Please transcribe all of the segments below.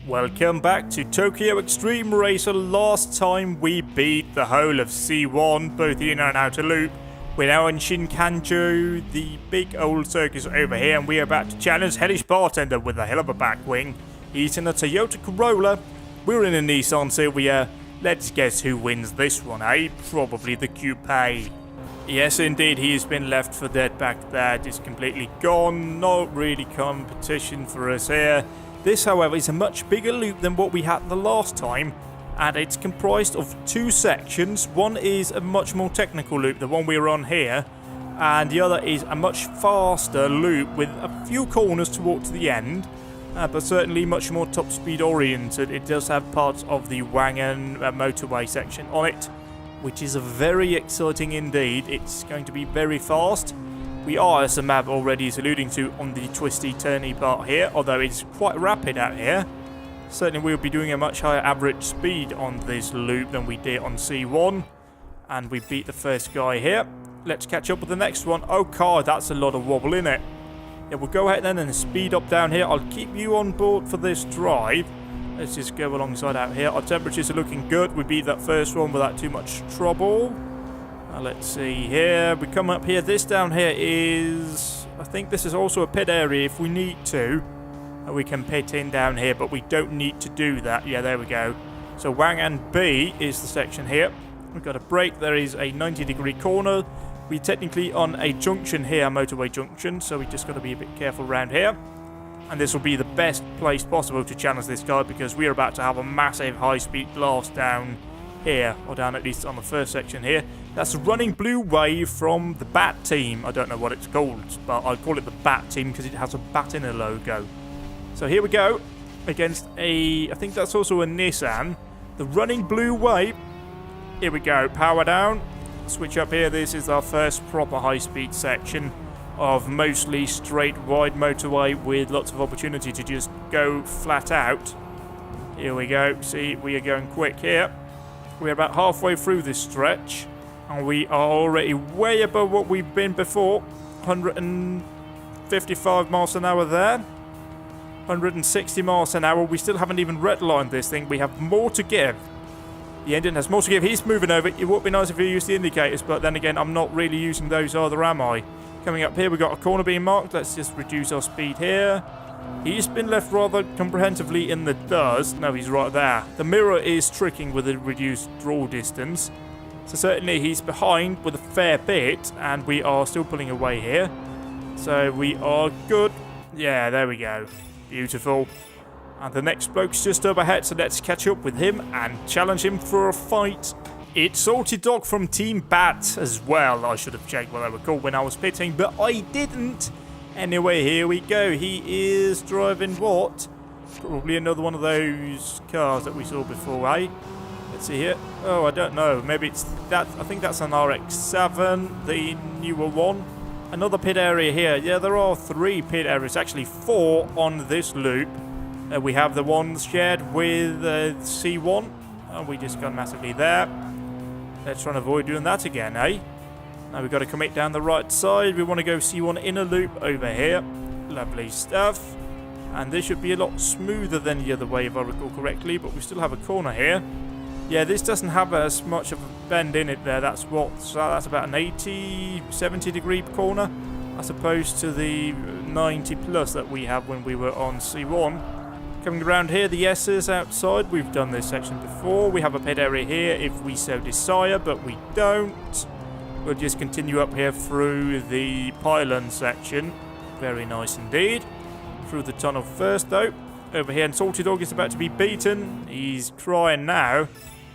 Welcome back to Tokyo Xtreme Racer. Last time we beat the whole of C1, both the inner and outer loop. We're now in Shinkanjo, the big old circus over here, and we are about to challenge Hellish Bartender with a hell of a back wing. He's in a Toyota Corolla. We're in a Nissan Silvia. Let's guess who wins this one, eh? Probably the Coupe. Yes, indeed, he has been left for dead back there. Just completely gone. Not really competition for us here. This, however, is a much bigger loop than what we had the last time, and it's comprised of two sections. One is a much more technical loop, the one we're on here, and the other is a much faster loop with a few corners towards the end, but certainly much more top speed oriented. It does have parts of the Wangan motorway section on it, which is very exciting indeed. It's going to be very fast. We are, as the map already is alluding to, on the twisty turny part here, although it's quite rapid out here. Certainly we'll be doing a much higher average speed on this loop than we did on C1. And we beat the first guy here. Let's catch up with the next one. Oh god, that's a lot of wobble in it. Yeah, we'll go ahead then and speed up down here. I'll keep you on board for this drive. Let's just go alongside out here. Our temperatures are looking good. We beat that first one without too much trouble. Let's see here. We come up here. This down here is... I think this is also a pit area if we need to. We can pit in down here, but we don't need to do that. Yeah, there we go. So Wangan B is the section here. We've got a brake. There is a 90-degree corner. We're technically on a junction here, a motorway junction, so we just got to be a bit careful around here. And this will be the best place possible to challenge this guy because we are about to have a massive high-speed blast down here, or down at least on the first section here. That's a running blue wave from the Bat team. I don't know what it's called, but I'll call it the Bat team because it has a bat in a logo. So here we go against I think that's also a Nissan. The running blue wave. Here we go, power down. Switch up here. This is our first proper high-speed section of mostly straight wide motorway with lots of opportunity to just go flat out. Here we go. See, we are going quick here. We're about halfway through this stretch, and we are already way above what we've been before. 155 miles an hour there. 160 miles an hour. We still haven't even redlined this thing. We have more to give. The engine has more to give. He's moving over. It would be nice if you used the indicators, but then again, I'm not really using those either, am I? Coming up here, we've got a corner being marked. Let's just reduce our speed here. He's been left rather comprehensively in the dust. No, he's right there. The mirror is tricking with a reduced draw distance. So certainly he's behind with a fair bit, and we are still pulling away here. So we are good. Yeah, there we go. Beautiful. And the next bloke's just overhead, so let's catch up with him and challenge him for a fight. It's Salty Dog from Team Bat as well. I should have checked what they were called when I was pitting, but I didn't. Anyway, here we go. He is driving what? Probably another one of those cars that we saw before, eh? Let's see here. Oh, I don't know. Maybe it's that. I think that's an RX-7, the newer one. Another pit area here. Yeah, there are 3 pit areas. Actually, 4 on this loop. We have the one shared with C1. And we just got massively there. Let's try and avoid doing that again, eh? Now we've got to commit down the right side. We want to go C1 inner loop over here. Lovely stuff. And this should be a lot smoother than the other way if I recall correctly, but we still have a corner here. Yeah, this doesn't have as much of a bend in it there. That's that's about an 80, 70 degree corner, as opposed to the 90 plus that we have when we were on C1. Coming around here, the S's outside. We've done this section before. We have a pit area here if we so desire, but we don't. We'll just continue up here through the pylon section. Very nice indeed. Through the tunnel first, though. Over here, and Salty Dog is about to be beaten. He's crying now.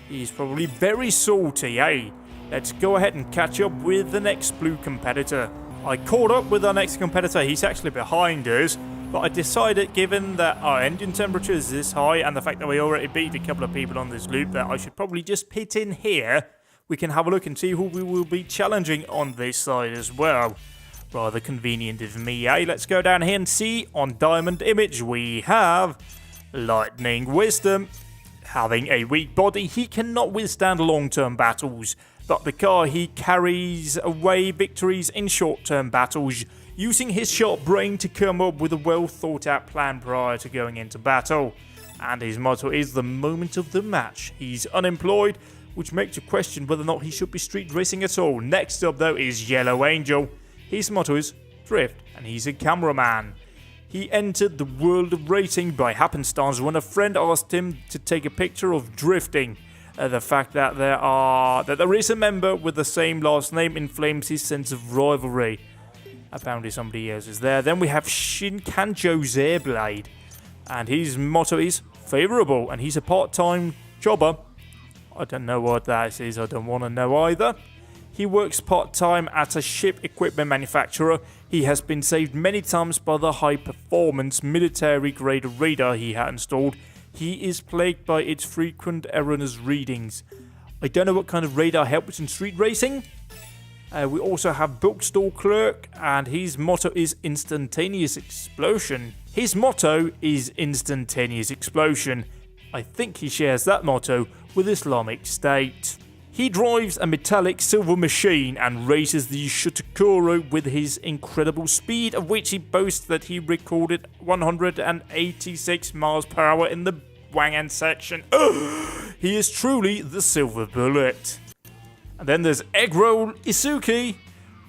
He's probably very salty, eh? Let's go ahead and catch up with the next blue competitor. I caught up with our next competitor. He's actually behind us. But I decided, given that our engine temperature is this high and the fact that we already beat a couple of people on this loop, that I should probably just pit in here. We can have a look and see who we will be challenging on this side as well. Rather convenient of me, eh? Let's go down here and see. On Diamond Image, we have Lightning Wisdom. Having a weak body, he cannot withstand long-term battles. But the car, he carries away victories in short-term battles, using his sharp brain to come up with a well-thought-out plan prior to going into battle. and his motto is the moment of the match. He's unemployed, which makes you question whether or not he should be street racing at all. Next up, though, is Yellow Angel. His motto is drift, and he's a cameraman. He entered the world of racing by happenstance when a friend asked him to take a picture of drifting. The fact that there is a member with the same last name inflames his sense of rivalry. Apparently somebody else is there. Then we have Shinkanjo's Airblade, and his motto is favourable, and he's a part-time jobber. I don't know what that is, I don't want to know either. He works part-time at a ship equipment manufacturer. He has been saved many times by the high-performance military-grade radar he had installed. He is plagued by its frequent erroneous readings. I don't know what kind of radar helps in street racing. We also have Bookstore Clerk, and his motto is instantaneous explosion. His motto is instantaneous explosion. I think he shares that motto with Islamic State. He drives a metallic silver machine and races the Shutakuro with his incredible speed, of which he boasts that he recorded 186 miles per hour in the Wangan section. He is truly the silver bullet. And then there's Eggroll Isuki,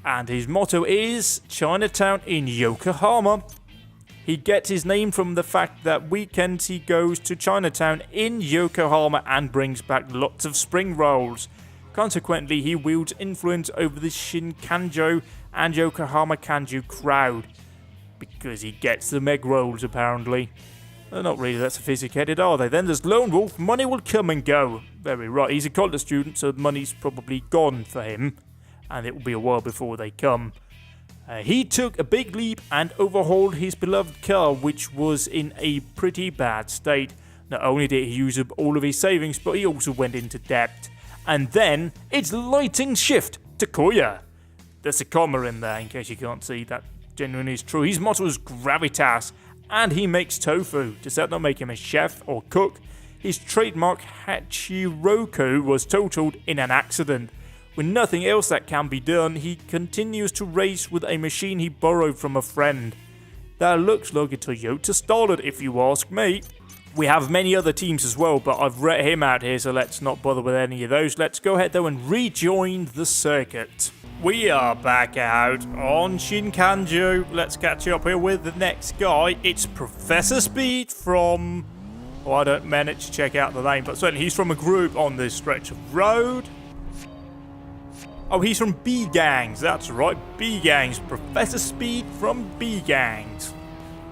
and his motto is Chinatown in Yokohama. He gets his name from the fact that weekends he goes to Chinatown in Yokohama and brings back lots of spring rolls. Consequently, he wields influence over the Shinkanjo and Yokohama Kanju crowd, because he gets them egg rolls apparently. They're not really that sophisticated, are they? Then there's Lone Wolf. Money will come and go. Very right. He's a college student, so money's probably gone for him, and it will be a while before they come. He took a big leap and overhauled his beloved car, which was in a pretty bad state. Not only did he use up all of his savings, but he also went into debt. And then it's Lighting Shift Takoya. There's a comma in there in case you can't see. That genuinely is true. His motto is gravitas, and he makes tofu. Does that not make him a chef or cook? His trademark Hachiroku was totaled in an accident. With nothing else that can be done, he continues to race with a machine he borrowed from a friend. That looks like a Toyota Starlet if you ask me. We have many other teams as well, but I've read him out here, so let's not bother with any of those. Let's go ahead though and rejoin the circuit. We are back out on Shinkanjo. Let's catch up here with the next guy. It's Professor Speed from... Oh, I don't manage to check out the name, but certainly he's from a group on this stretch of road. Oh, he's from B-Gangs. That's right, B-Gangs. Professor Speed from B-Gangs.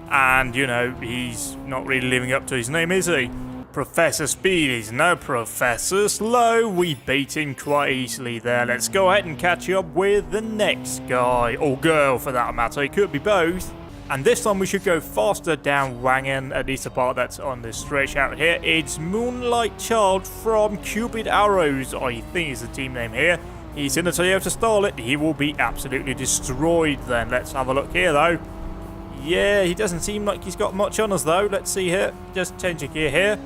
And, you know, he's not really living up to his name, is he? Professor Speed is no Professor Slow. We beat him quite easily there. Let's go ahead and catch up with the next guy. Or girl, for that matter. It could be both. And this time we should go faster down Wangan, at least the part that's on this stretch out here. It's Moonlight Child from Cupid Arrows, I think is the team name here. He's in a Toyota Starlet. He will be absolutely destroyed then. Let's have a look here though. Yeah, he doesn't seem like he's got much on us though. Let's see here. Just change the gear here.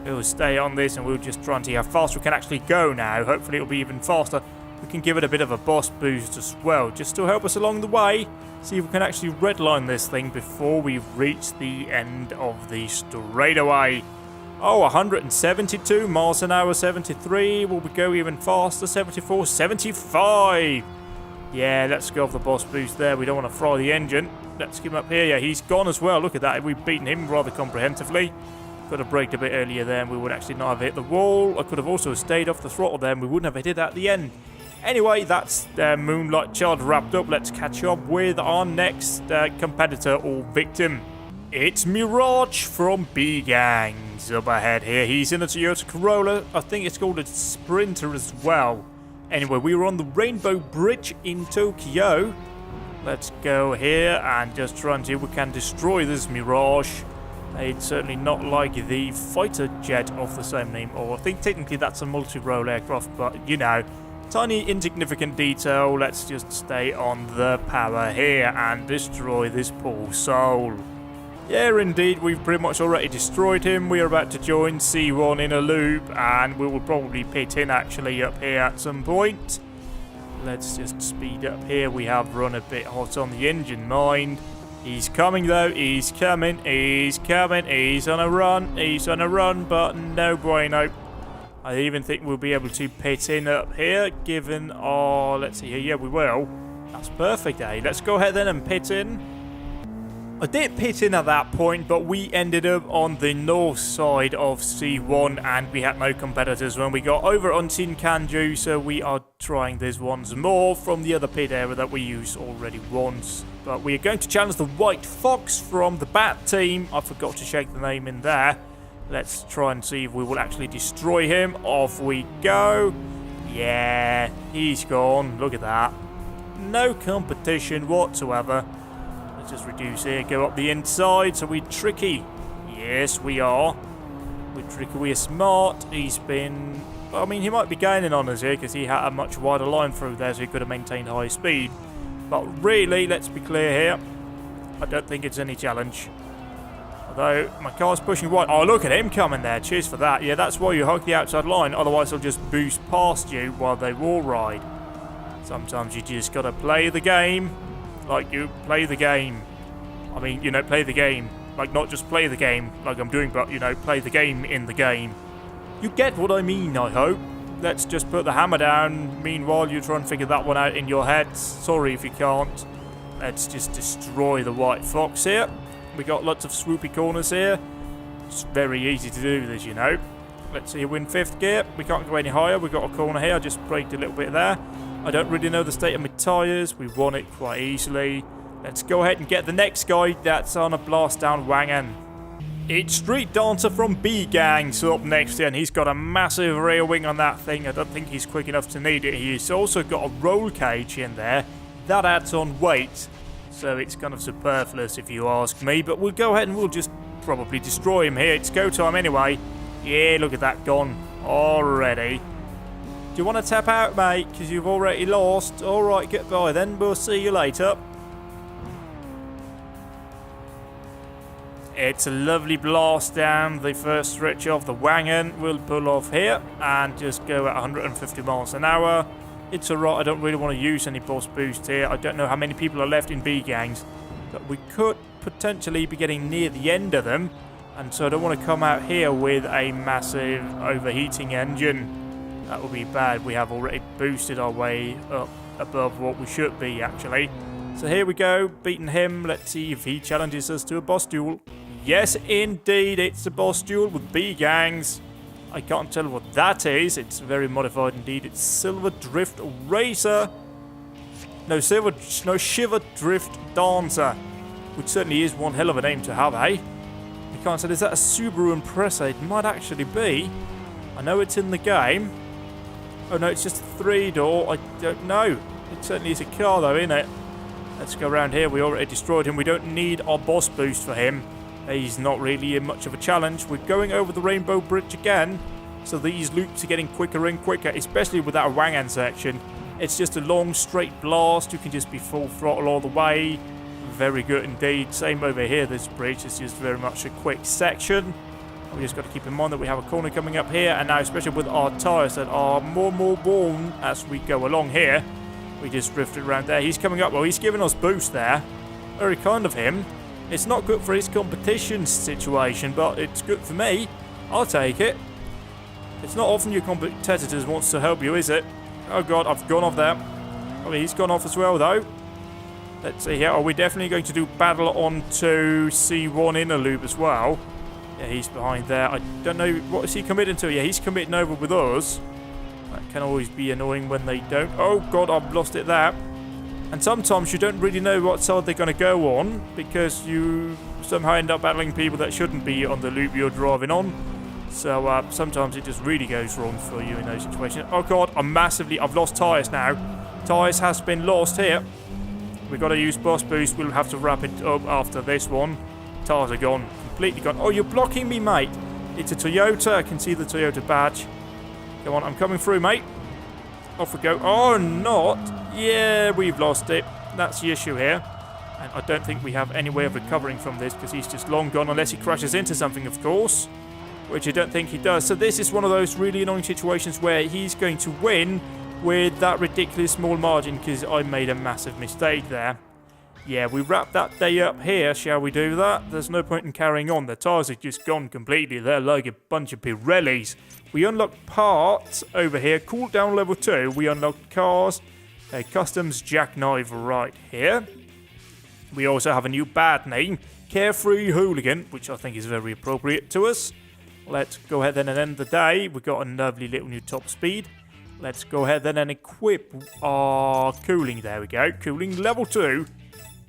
We'll stay on this and we'll just try and see how fast we can actually go now. Hopefully it'll be even faster. We can give it a bit of a boss boost as well, just to help us along the way. See if we can actually redline this thing before we reach the end of the straightaway. Oh, 172 miles an hour, 73. Will we go even faster? 74, 75. Yeah, let's go off the boss boost there. We don't want to fry the engine. Let's get him up here. Yeah, he's gone as well. Look at that. We've beaten him rather comprehensively. Could have braked a bit earlier then. We would actually not have hit the wall. I could have also stayed off the throttle then. We wouldn't have hit it at the end. Anyway, that's Moonlight Child wrapped up. Let's catch up with our next competitor or victim. It's Mirage from B-Gangs up ahead here. He's in a Toyota Corolla. I think it's called a Sprinter as well. Anyway, we were on the Rainbow Bridge in Tokyo. Let's go here and just try and see if we can destroy this Mirage. It's certainly not like the fighter jet of the same name, or I think technically that's a multi-role aircraft, but you know, tiny insignificant detail. Let's just stay on the power here and destroy this poor soul. Yeah, indeed, we've pretty much already destroyed him. We are about to join C1 in a loop, and we will probably pit in actually up here at some point. Let's just speed up here. We have run a bit hot on the engine, mind. He's coming though, he's coming, he's coming, he's on a run, but no bueno. I even think we'll be able to pit in up here, given our, let's see here, yeah we will. That's perfect, eh? Let's go ahead then and pit in. I did pit in at that point, but we ended up on the north side of C1 and we had no competitors when we got over on Sinkanju, so we are trying this once more from the other pit area that we used already once. But we are going to challenge the White Fox from the Bat team. I forgot to shake the name in there. Let's try and see if we will actually destroy him. Off we go. Yeah, he's gone. Look at that. No competition whatsoever. Let's just reduce here, go up the inside. So we're tricky. Yes, we are. We're tricky, we're smart. He's been... I mean, he might be gaining on us here because he had a much wider line through there, so he could have maintained high speed. But really, let's be clear here. I don't think it's any challenge. Although, my car's pushing wide. Oh, look at him coming there. Cheers for that. Yeah, that's why you hug the outside line. Otherwise, they'll just boost past you while they wall ride. Sometimes you just got to play the game. Like you play the game. I mean, you know, play the game. Like, not just play the game like I'm doing, but, you know, play the game in the game. You get what I mean, I hope. Let's just put the hammer down. Meanwhile, you try and figure that one out in your head. Sorry if you can't. Let's just destroy the White Fox here. We got lots of swoopy corners here. It's very easy to do this, you know. Let's see you win 5th gear. We can't go any higher. We've got a corner here. I just braked a little bit there. I don't really know the state of my tyres. We won it quite easily. Let's go ahead and get the next guy that's on a blast down wagon. It's Street Dancer from B-Gangs up next here, and he's got a massive rear wing on that thing. I don't think he's quick enough to need it. He's also got a roll cage in there. That adds on weight, so it's kind of superfluous if you ask me. But we'll go ahead and we'll just probably destroy him here. It's go time anyway. Yeah, look at that gone already. Do you want to tap out, mate? Because you've already lost. Alright, goodbye then. We'll see you later. It's a lovely blast down the first stretch of the wagon. We'll pull off here and just go at 150 miles an hour. It's alright, I don't really want to use any boss boost here. I don't know how many people are left in B-Gangs, but we could potentially be getting near the end of them. And so I don't want to come out here with a massive overheating engine. That would be bad. We have already boosted our way up above what we should be, actually. So here we go, beating him. Let's see if he challenges us to a boss duel. Yes, indeed, it's a boss duel with B-Gangs. I can't tell what that is. It's very modified indeed. It's Silver Drift Racer. No, Shiver Drift Dancer. Which certainly is one hell of a name to have, eh? I can't tell, is that a Subaru Impreza? It might actually be. I know it's in the game. Oh no, it's just a 3-door. I don't know. It certainly is a car though, isn't it? Let's go around here. We already destroyed him. We don't need our boss boost for him. He's not really much of a challenge. We're going over the Rainbow Bridge again. So these loops are getting quicker and quicker, especially with that Wangan section. It's just a long straight blast. You can just be full throttle all the way. Very good indeed. Same over here. This bridge is just very much a quick section. We just got to keep in mind that we have a corner coming up here, and now especially with our tyres that are more worn as we go along here. We just drifted around there. He's coming up. Well, he's giving us boost there. Very kind of him. It's not good for his competition situation, but it's good for me. I'll take it. It's not often your competitors wants to help you, is it? Oh god, I've gone off there. Oh, he's gone off as well though. Let's see here. Are we definitely going to do battle onto C1 inner loop as well? Yeah, he's behind there. I don't know, what is he committing to? Yeah, he's committing over with us. That can always be annoying when they don't. Oh god, I've lost it there. And sometimes you don't really know what side they're going to go on, because you somehow end up battling people that shouldn't be on the loop you're driving on. So sometimes it just really goes wrong for you in those situations. Oh god, I've lost tyres now. Tyres has been lost here. We've got to use boss boost. We'll have to wrap it up after this one. Tyres are gone. Completely gone. Oh, you're blocking me, mate. It's a Toyota. I can see the Toyota badge. Come on, I'm coming through, mate. Off we go. Oh, not. Yeah, we've lost it. That's the issue here. And I don't think we have any way of recovering from this, because he's just long gone, unless he crashes into something, of course. Which I don't think he does. So this is one of those really annoying situations where he's going to win with that ridiculous small margin, because I made a massive mistake there. Yeah, we wrap that day up here, shall we do that? There's no point in carrying on. The tyres are just gone completely. They're like a bunch of Pirellis. We unlock parts over here. Cool down level 2. We unlock cars. A customs jackknife right here. We also have a new bad name. Carefree Hooligan, which I think is very appropriate to us. Let's go ahead then and end the day. We've got a lovely little new top speed. Let's go ahead then and equip our cooling. There we go. Cooling level 2.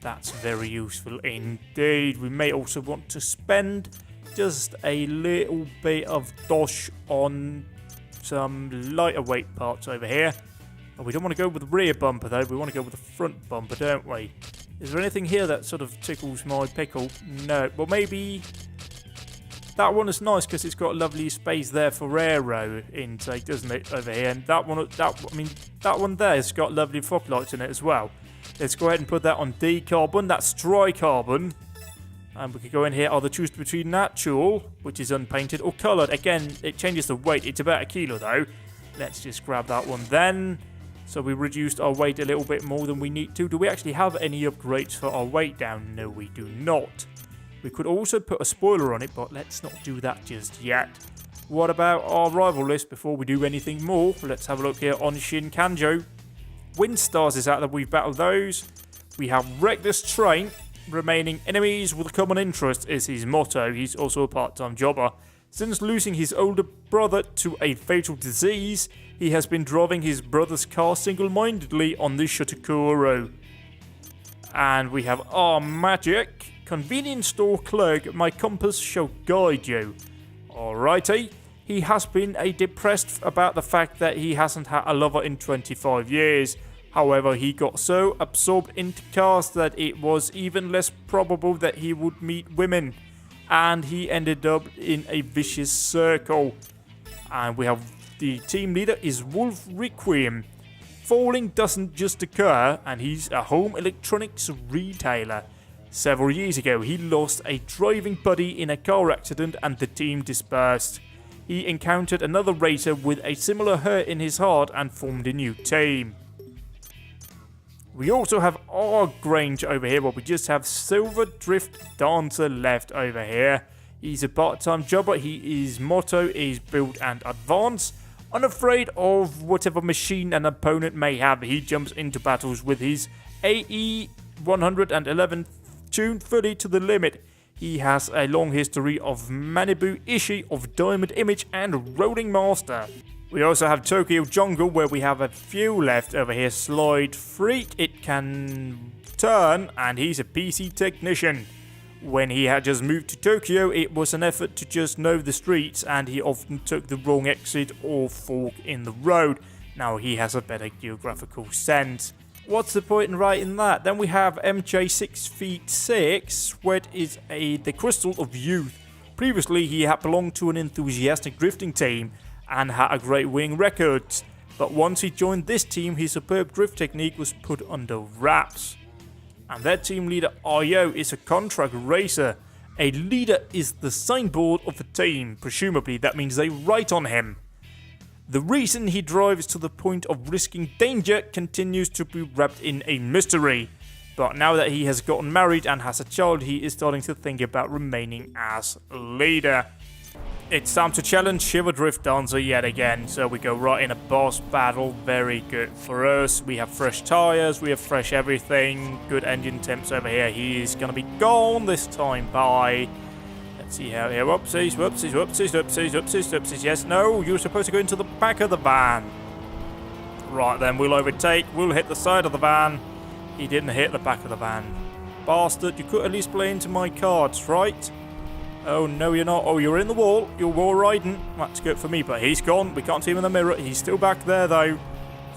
That's very useful indeed. We may also want to spend just a little bit of dosh on some lighter weight parts over here. Oh, we don't want to go with the rear bumper though. We want to go with the front bumper, don't we? Is there anything here that sort of tickles my pickle? No. Well, maybe that one is nice because it's got a lovely space there for aero intake, doesn't it, over here? And that one there has got lovely fog lights in it as well. Let's go ahead and put that on D-carbon. That's tri-carbon. And we could go in here, either choose between natural, which is unpainted, or coloured. Again, it changes the weight. It's about 1 kilo, though. Let's just grab that one then. So we reduced our weight a little bit more than we need to. Do we actually have any upgrades for our weight down? No, we do not. We could also put a spoiler on it, but let's not do that just yet. What about our rival list before we do anything more? Let's have a look here on Shinkanjo. Windstars is out there. We've battled those. We have wrecked this train. Remaining enemies with a common interest is his motto. He's also a part-time jobber. Since losing his older brother to a fatal disease, he has been driving his brother's car single-mindedly on the Shotakuro. And we have our magic. Convenience store clerk, my compass shall guide you. Alrighty. He has been depressed about the fact that he hasn't had a lover in 25 years. However, he got so absorbed into cars that it was even less probable that he would meet women. And he ended up in a vicious circle. And we have the team leader is Wolf Requiem. Falling doesn't just occur, and he's a home electronics retailer. Several years ago, he lost a driving buddy in a car accident and the team dispersed. He encountered another racer with a similar hurt in his heart and formed a new team. We also have our Grange over here, where we just have Silver Drift Dancer left over here. He's a part-time jobber. His motto is build and advance. Unafraid of whatever machine an opponent may have, he jumps into battles with his AE 111 tuned fully to the limit. He has a long history of Manibu Ishii of Diamond Image and Rolling Master. We also have Tokyo Jungle, where we have a few left over here. Slide Freak, it can turn, and he's a PC technician. When he had just moved to Tokyo, it was an effort to just know the streets, and he often took the wrong exit or fork in the road. Now he has a better geographical sense. What's the point in writing that? Then we have MJ 6 feet 6, which is the Crystal of Youth. Previously, he had belonged to an enthusiastic drifting team and had a great wing record. But once he joined this team, his superb drift technique was put under wraps. And their team leader, Io, is a contract racer. A leader is the signboard of a team. Presumably, that means they write on him. The reason he drives to the point of risking danger continues to be wrapped in a mystery. But now that he has gotten married and has a child, he is starting to think about remaining as leader. It's time to challenge Shiver Drift Dancer yet again. So we go right in a boss battle. Very good for us. We have fresh tyres. We have fresh everything. Good engine temps over here. He is going to be gone this time by... Let's see how here. Whoopsies, whoopsies, whoopsies, whoopsies, whoopsies, whoopsies. Yes, no, you're supposed to go into the back of the van. Right then, we'll overtake. We'll hit the side of the van. He didn't hit the back of the van. Bastard, you could at least play into my cards, right? Oh, no, you're not. Oh, you're in the wall. You're wall riding. That's good for me, but he's gone. We can't see him in the mirror. He's still back there, though.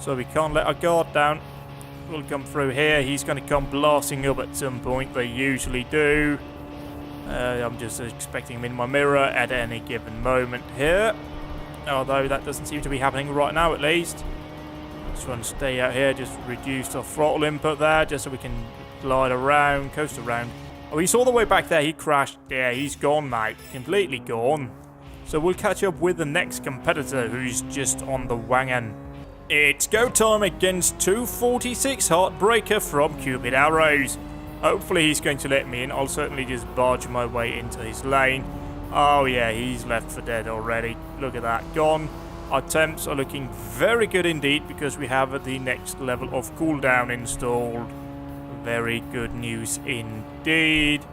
So we can't let our guard down. We'll come through here. He's going to come blasting up at some point. They usually do. I'm just expecting him in my mirror at any given moment here. Although that doesn't seem to be happening right now, at least. Just want to stay out here. Just reduce our throttle input there, just so we can glide around, coast around. Oh, he's all the way back there. He crashed. Yeah, he's gone, mate. Completely gone. So we'll catch up with the next competitor, who's just on the wagon. It's go time against 246 Heartbreaker from Cupid Arrows. Hopefully he's going to let me in. I'll certainly just barge my way into his lane. Oh yeah, he's left for dead already. Look at that, gone. Our temps are looking very good indeed because we have the next level of cooldown installed. Very good news indeed.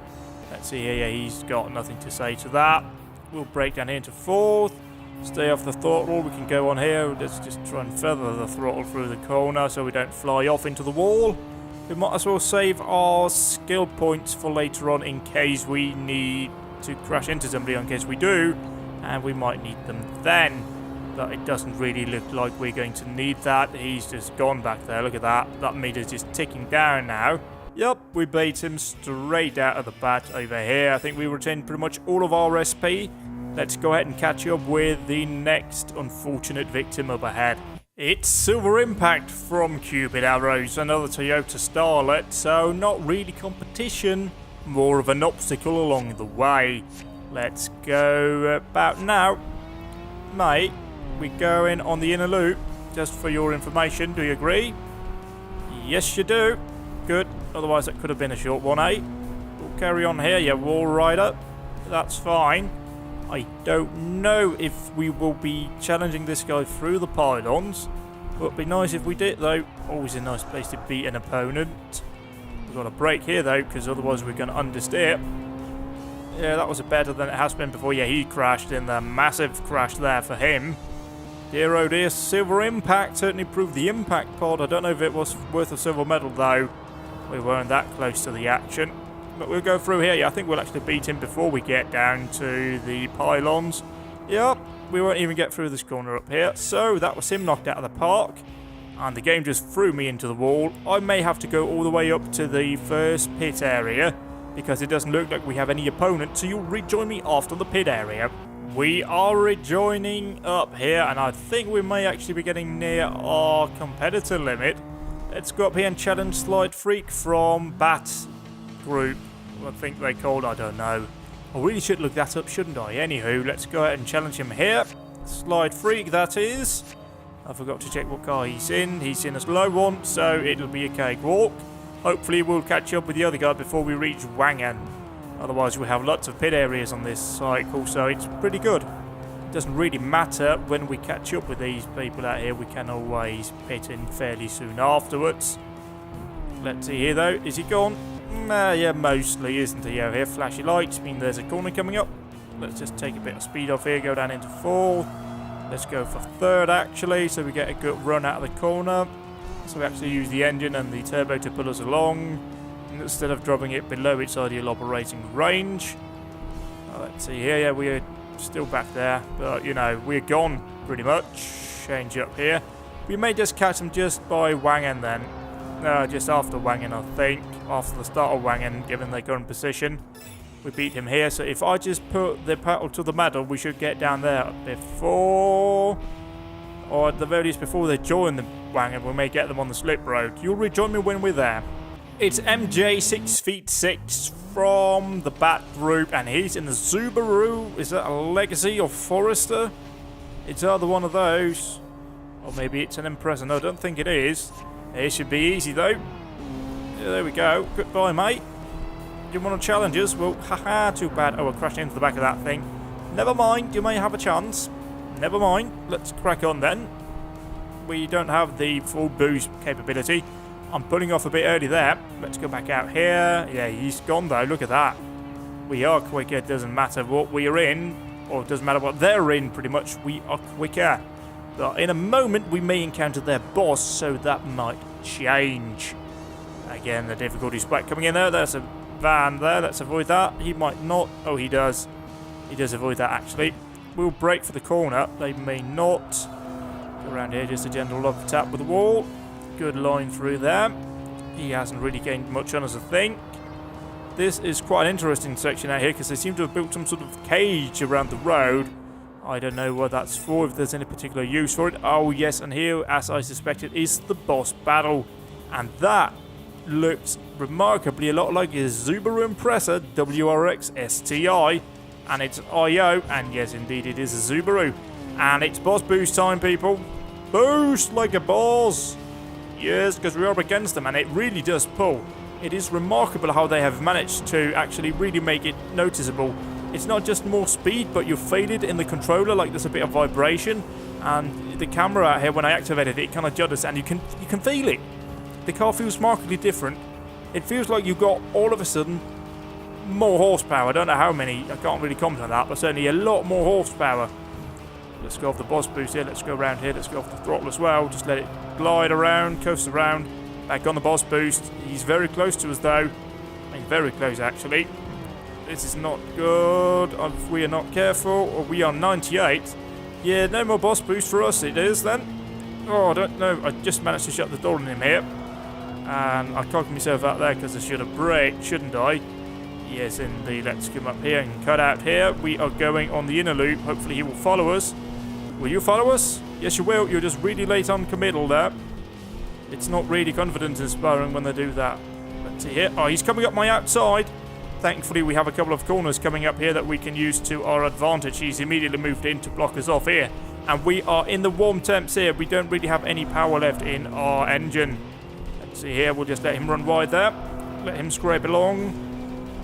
Let's see here, yeah, he's got nothing to say to that. We'll break down here into fourth. Stay off the throttle. We can go on here. Let's just try and feather the throttle through the corner so we don't fly off into the wall. We might as well save our skill points for later on in case we need to crash into somebody, in case we do, and we might need them then. But it doesn't really look like we're going to need that. He's just gone back there. Look at that. That meter's just ticking down now. Yep, we beat him straight out of the bat over here. I think we retained pretty much all of our SP. Let's go ahead and catch up with the next unfortunate victim up ahead. It's Silver Impact from Cupid Arrows, another Toyota Starlet, so not really competition, more of an obstacle along the way. Let's go about now. Mate, we're going on the inner loop, just for your information, do you agree? Yes you do. Good, otherwise that could have been a short one, eh? We'll carry on here, you wall rider. That's fine. I don't know if we will be challenging this guy through the pylons. It would be nice if we did though. Always a nice place to beat an opponent. We've got a break here though, because otherwise we're going to understeer. Yeah, that was better than it has been before. Yeah, he crashed in there. Massive crash there for him. Dear oh dear, Silver Impact certainly proved the impact pod. I don't know if it was worth a silver medal though. We weren't that close to the action. But we'll go through here. Yeah, I think we'll actually beat him before we get down to the pylons. Yep, we won't even get through this corner up here. So that was him knocked out of the park. And the game just threw me into the wall. I may have to go all the way up to the first pit area because it doesn't look like we have any opponent. So you'll rejoin me after the pit area. We are rejoining up here and I think we may actually be getting near our competitor limit. Let's go up here and challenge Slide Freak from Bat Group. I think they called, I don't know. I really should look that up, shouldn't I? Anywho, let's go ahead and challenge him here. Slide Freak, that is. I forgot to check what car he's in. He's in a slow one, so it'll be a cakewalk. Hopefully we'll catch up with the other guy before we reach Wangan. Otherwise we'll have lots of pit areas on this cycle, so it's pretty good. It doesn't really matter when we catch up with these people out here. We can always pit in fairly soon afterwards. Let's see here though. Is he gone? Yeah, mostly, isn't he? Over here, flashy lights mean there's a corner coming up. Let's just take a bit of speed off here, go down into fourth. Let's go for third, actually, so we get a good run out of the corner. So we actually use the engine and the turbo to pull us along, instead of dropping it below its ideal operating range. Let's see here, yeah, we're still back there, but, you know, we're gone, pretty much. Change up here. We may just catch them just by Wangan then. Just after Wangan, I think. After the start of Wangan, given their current position. We beat him here, so if I just put the pedal to the metal, we should get down there before... or at the very least before they join the Wangan, we may get them on the slip road. You'll rejoin me when we're there. It's MJ 6'6" from the Bat Group, and he's in the Subaru. Is that a Legacy or Forester? It's either one of those. Or maybe it's an Impreza. No, I don't think it is. It should be easy though. Yeah, there we go. Goodbye, mate. You want to challenge us? Well, haha, too bad. Oh, we're crashing into the back of that thing. Never mind, you may have a chance. Never mind. Let's crack on then. We don't have the full boost capability. I'm pulling off a bit early there. Let's go back out here. Yeah, he's gone though. Look at that. We are quicker. It doesn't matter what we are in, or it doesn't matter what they're in, pretty much. We are quicker. But in a moment, we may encounter their boss, so that might change. Again, the difficulty spike coming in there. There's a van there. Let's avoid that. He might not. Oh, he does. He does avoid that, actually. We'll brake for the corner. They may not. Go around here, just a gentle love tap with the wall. Good line through there. He hasn't really gained much on us, I think. This is quite an interesting section out here, because they seem to have built some sort of cage around the road. I don't know what that's for, if there's any particular use for it. Oh, yes, and here, as I suspected, is the boss battle. And that looks remarkably a lot like a Subaru Impreza WRX STI. And it's IO, and yes, indeed, it is a Subaru. And it's boss boost time, people. Boost like a boss. Yes, because we're up against them, and it really does pull. It is remarkable how they have managed to actually really make it noticeable. It's not just more speed, but you feel it in the controller, like there's a bit of vibration. And the camera out here, when I activated it, kind of judders, and you can feel it. The car feels markedly different. It feels like you've got, all of a sudden, more horsepower. I don't know how many, I can't really comment on that, but certainly a lot more horsepower. Let's go off the boss boost here, let's go around here, let's go off the throttle as well. Just let it glide around, coast around. Back on the boss boost. He's very close to us though. I mean, very close actually. This is not good if we are not careful. Or we are 98. Yeah, no more boss boost for us it is then. Oh, I don't know. I just managed to shut the door on him here. And I cocked myself out there because I should have braked, shouldn't I? Yes, indeed. Let's come up here and cut out here. We are going on the inner loop. Hopefully he will follow us. Will you follow us? Yes, you will. You're just really late on committal there. It's not really confidence inspiring when they do that. Let's see here. Oh, he's coming up my outside. Thankfully, we have a couple of corners coming up here that we can use to our advantage. He's immediately moved in to block us off here. And we are in the warm temps here. We don't really have any power left in our engine. Let's see here. We'll just let him run wide there. Let him scrape along.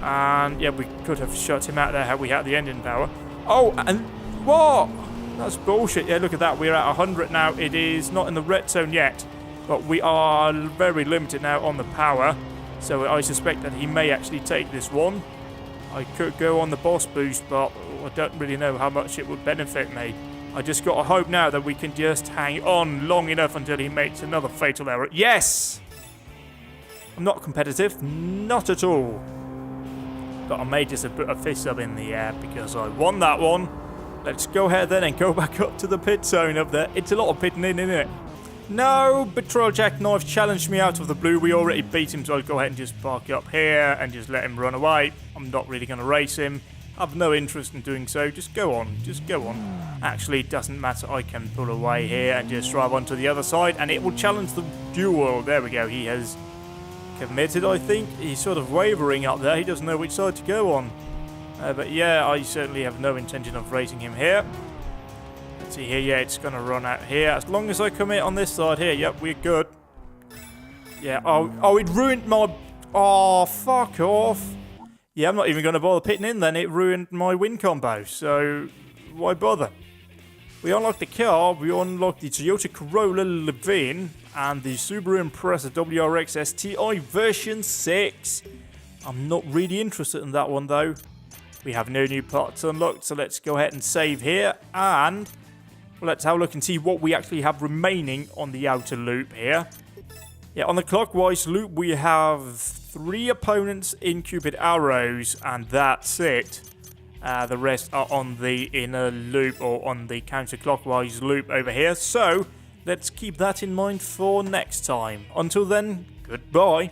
And, yeah, we could have shut him out there had we had the engine power. Oh, and what? That's bullshit. Yeah, look at that. We're at 100 now. It is not in the red zone yet. But we are very limited now on the power. So I suspect that he may actually take this one. I could go on the boss boost, but I don't really know how much it would benefit me. I just got to hope now that we can just hang on long enough until he makes another fatal error. Yes! I'm not competitive. Not at all. But I may just have put a fist up in the air because I won that one. Let's go ahead then and go back up to the pit zone up there. It's a lot of pitting in, isn't it? No, Betrayal Jackknife challenged me out of the blue. We already beat him, so I'll go ahead and just park up here and just let him run away. I'm not really going to race him. I have no interest in doing so. Just go on. Just go on. Actually, it doesn't matter. I can pull away here and just drive onto the other side, and it will challenge the duel. There we go. He has committed, I think. He's sort of wavering up there. He doesn't know which side to go on. But yeah, I certainly have no intention of racing him here. Let's see here, yeah, it's going to run out here. As long as I commit on this side here, yep, we're good. Yeah, oh, it ruined my... Oh, fuck off. Yeah, I'm not even going to bother pitting in then. It ruined my win combo, so why bother? We unlocked the car, we unlocked the Toyota Corolla Levin and the Subaru Impreza WRX STI version 6. I'm not really interested in that one though. We have no new parts unlocked, so let's go ahead and save here. And well, let's have a look and see what we actually have remaining on the outer loop here. Yeah, on the clockwise loop, we have 3 opponents in Cupid arrows, and that's it. The rest are on the inner loop or on the counterclockwise loop over here. So let's keep that in mind for next time. Until then, goodbye.